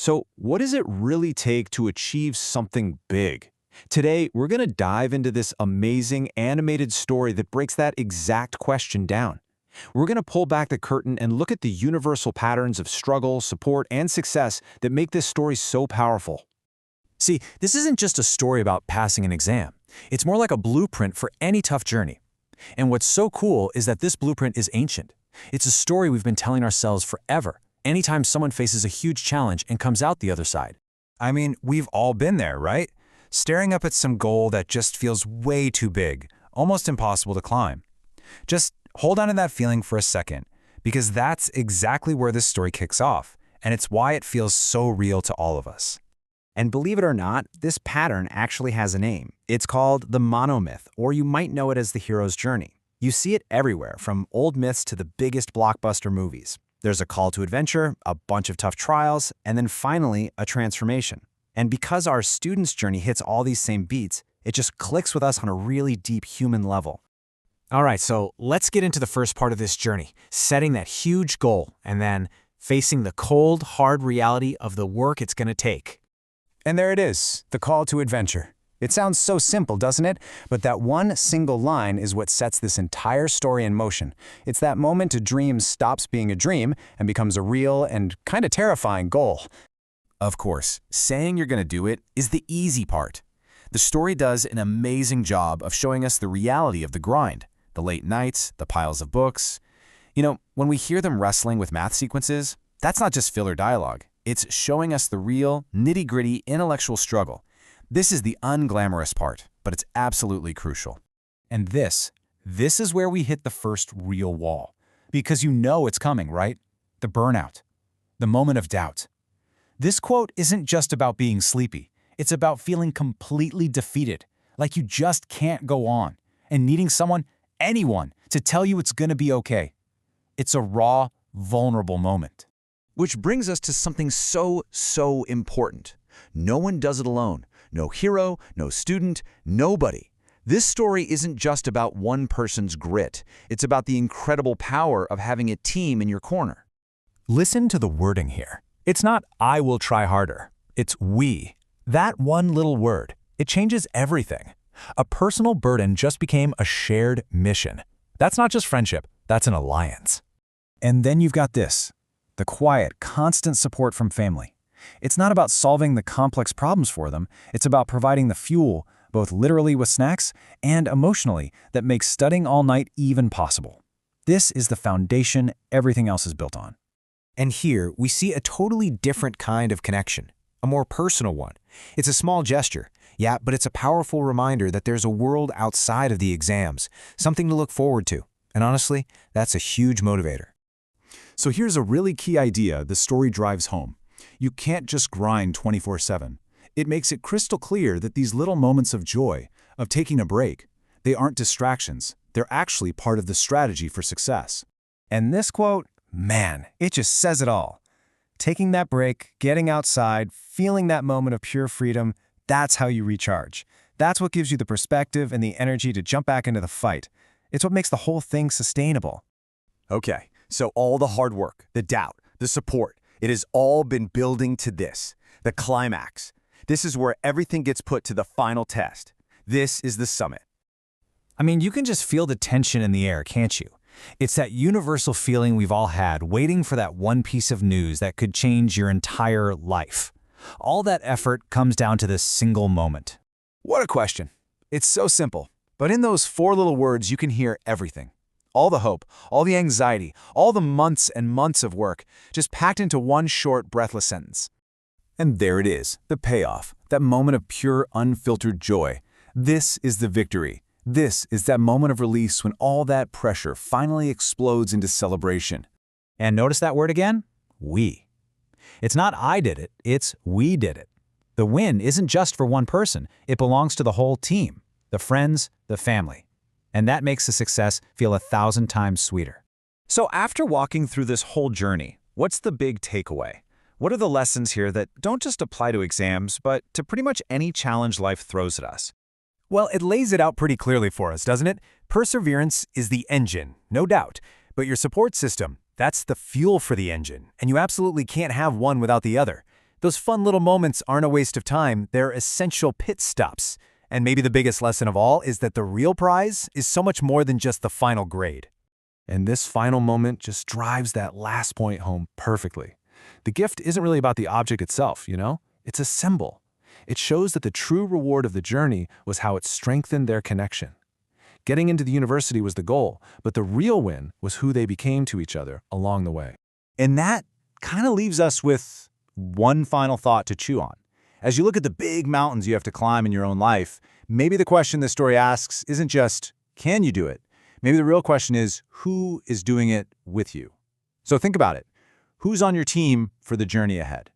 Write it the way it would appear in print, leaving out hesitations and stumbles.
So, what does it really take to achieve something big? Today, we're going to dive into this amazing animated story that breaks that exact question down. We're going to pull back the curtain and look at the universal patterns of struggle, support, and success that make this story so powerful. See, this isn't just a story about passing an exam. It's more like a blueprint for any tough journey. And what's so cool is that this blueprint is ancient. It's a story we've been telling ourselves forever, anytime someone faces a huge challenge and comes out the other side. I mean, we've all been there, right? Staring up at some goal that just feels way too big, almost impossible to climb. Just hold on to that feeling for a second, because that's exactly where this story kicks off, and it's why it feels so real to all of us. And believe it or not, this pattern actually has a name. It's called the monomyth, or you might know it as the hero's journey. You see it everywhere, from old myths to the biggest blockbuster movies. There's a call to adventure, a bunch of tough trials, and then finally, a transformation. And because our student's journey hits all these same beats, it just clicks with us on a really deep human level. All right, so let's get into the first part of this journey, setting that huge goal and then facing the cold, hard reality of the work it's going to take. And there it is, the call to adventure. It sounds so simple, doesn't it? But that one single line is what sets this entire story in motion. It's that moment a dream stops being a dream and becomes a real and kind of terrifying goal. Of course, saying you're going to do it is the easy part. The story does an amazing job of showing us the reality of the grind, the late nights, the piles of books. You know, when we hear them wrestling with math sequences, that's not just filler dialogue. It's showing us the real, nitty-gritty intellectual struggle. This is the unglamorous part, but it's absolutely crucial. And this is where we hit the first real wall. Because you know it's coming, right? The burnout. The moment of doubt. This quote isn't just about being sleepy. It's about feeling completely defeated, like you just can't go on, and needing someone, anyone, to tell you it's gonna be okay. It's a raw, vulnerable moment. Which brings us to something so important. No one does it alone. No hero, no student, nobody. This story isn't just about one person's grit. It's about the incredible power of having a team in your corner. Listen to the wording here. It's not "I will try harder." It's "we." That one little word, it changes everything. A personal burden just became a shared mission. That's not just friendship, that's an alliance. And then you've got this. The quiet, constant support from family. It's not about solving the complex problems for them, it's about providing the fuel, both literally with snacks and emotionally, that makes studying all night even possible. This is the foundation everything else is built on. And here, we see a totally different kind of connection, a more personal one. It's a small gesture, yeah, but it's a powerful reminder that there's a world outside of the exams, something to look forward to. And honestly, that's a huge motivator. So here's a really key idea the story drives home. You can't just grind 24/7. It makes it crystal clear that these little moments of joy, of taking a break, they aren't distractions. They're actually part of the strategy for success. And this quote, man, it just says it all. Taking that break, getting outside, feeling that moment of pure freedom, that's how you recharge. That's what gives you the perspective and the energy to jump back into the fight. It's what makes the whole thing sustainable. Okay, so all the hard work, the doubt, the support, it has all been building to this, the climax. This is where everything gets put to the final test. This is the summit. I mean, you can just feel the tension in the air, can't you? It's that universal feeling we've all had, waiting for that one piece of news that could change your entire life. All that effort comes down to this single moment. What a question. It's so simple, but in those four little words you can hear everything. All the hope, all the anxiety, all the months and months of work, just packed into one short, breathless sentence. And there it is, the payoff, that moment of pure, unfiltered joy. This is the victory. This is that moment of release when all that pressure finally explodes into celebration. And notice that word again? We. It's not I did it, it's we did it. The win isn't just for one person, it belongs to the whole team, the friends, the family. And that makes the success feel 1,000 times sweeter. So after walking through this whole journey, what's the big takeaway? What are the lessons here that don't just apply to exams, but to pretty much any challenge life throws at us? Well, it lays it out pretty clearly for us, doesn't it? Perseverance is the engine, no doubt. But your support system, that's the fuel for the engine, and you absolutely can't have one without the other. Those fun little moments aren't a waste of time, they're essential pit stops. And maybe the biggest lesson of all is that the real prize is so much more than just the final grade. And this final moment just drives that last point home perfectly. The gift isn't really about the object itself, It's a symbol. It shows that the true reward of the journey was how it strengthened their connection. Getting into the university was the goal, but the real win was who they became to each other along the way. And that kind of leaves us with one final thought to chew on. As you look at the big mountains you have to climb in your own life, maybe the question this story asks isn't just, can you do it? Maybe the real question is, who is doing it with you? So think about it. Who's on your team for the journey ahead?